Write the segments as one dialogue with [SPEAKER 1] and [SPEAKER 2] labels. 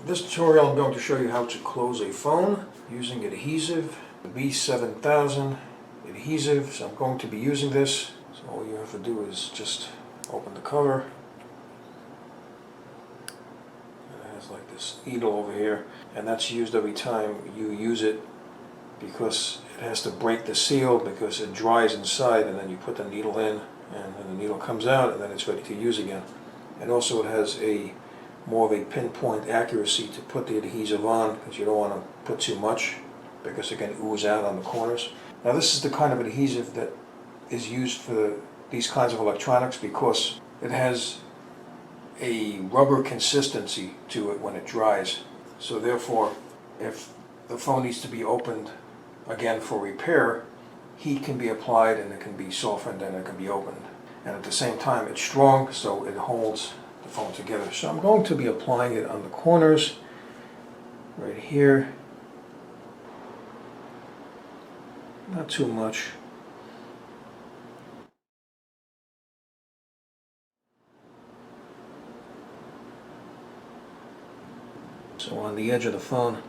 [SPEAKER 1] In this tutorial I'm going to show you how to close a phone using adhesive, the B-7000 adhesive. So I'm going to be using this. So all you have to do is just open the cover. And it has like this needle over here, and that's used every time you use it because it has to break the seal because it dries inside, and then you put the needle in and then the needle comes out and then it's ready to use again. And also it has a more of a pinpoint accuracy to put the adhesive on, because you don't want to put too much because it can ooze out on the corners. Now this is the kind of adhesive that is used for these kinds of electronics because it has a rubber consistency to it when it dries. So therefore, if the phone needs to be opened again for repair, heat can be applied and it can be softened and it can be opened. And at the same time it's strong, so it holds the phone together. So I'm going to be applying it on the corners right here. Not too much. So on the edge of the phone.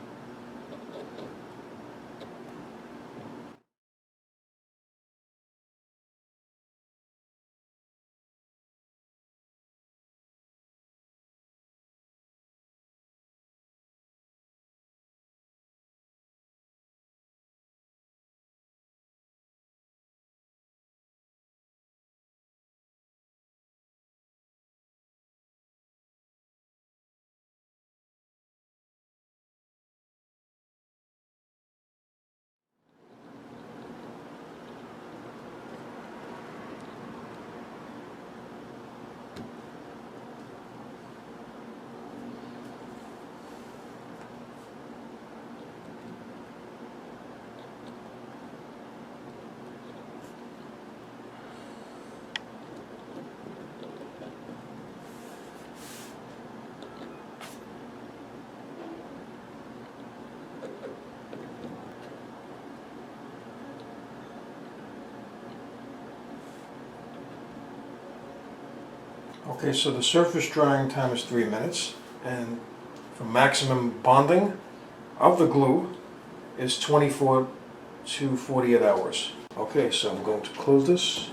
[SPEAKER 1] Okay, so the surface drying time is 3 minutes, and for maximum bonding of the glue is 24 to 48 hours. Okay, so I'm going to close this.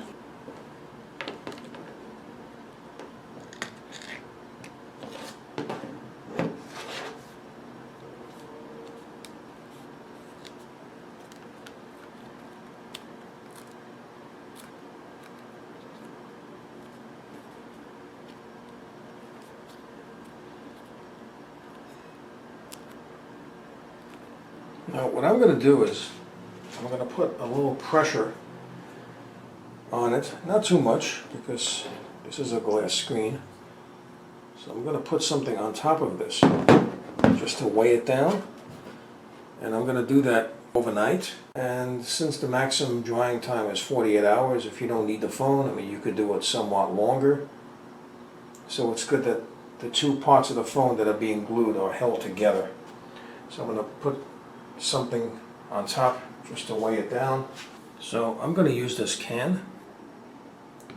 [SPEAKER 1] Now what I'm going to do is I'm going to put a little pressure on it, not too much because this is a glass screen. So I'm going to put something on top of this just to weigh it down, and I'm going to do that overnight. And since the maximum drying time is 48 hours, if you don't need the phone, I mean, you could do it somewhat longer. So it's good that the two parts of the phone that are being glued are held together. So I'm going to put something on top just to weigh it down. So I'm going to use this can.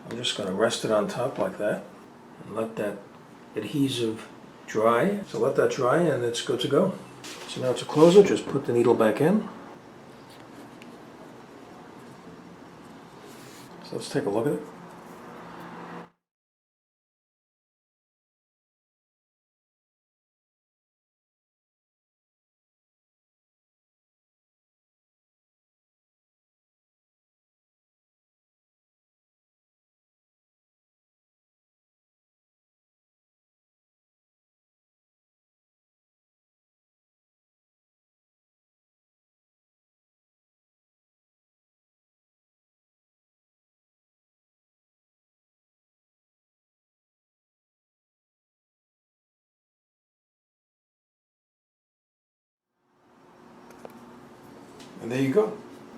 [SPEAKER 1] I'm just going to rest it on top like that and let that adhesive dry. So let that dry and it's good to go. So now to close it, just put the needle back in. So let's take a look at it. And there you go.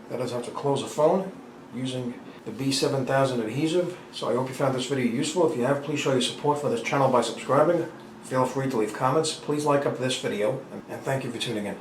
[SPEAKER 1] That is how to close a phone using the B-7000 adhesive. So I hope you found this video useful. If you have, please show your support for this channel by subscribing. Feel free to leave comments. Please like up this video, and thank you for tuning in.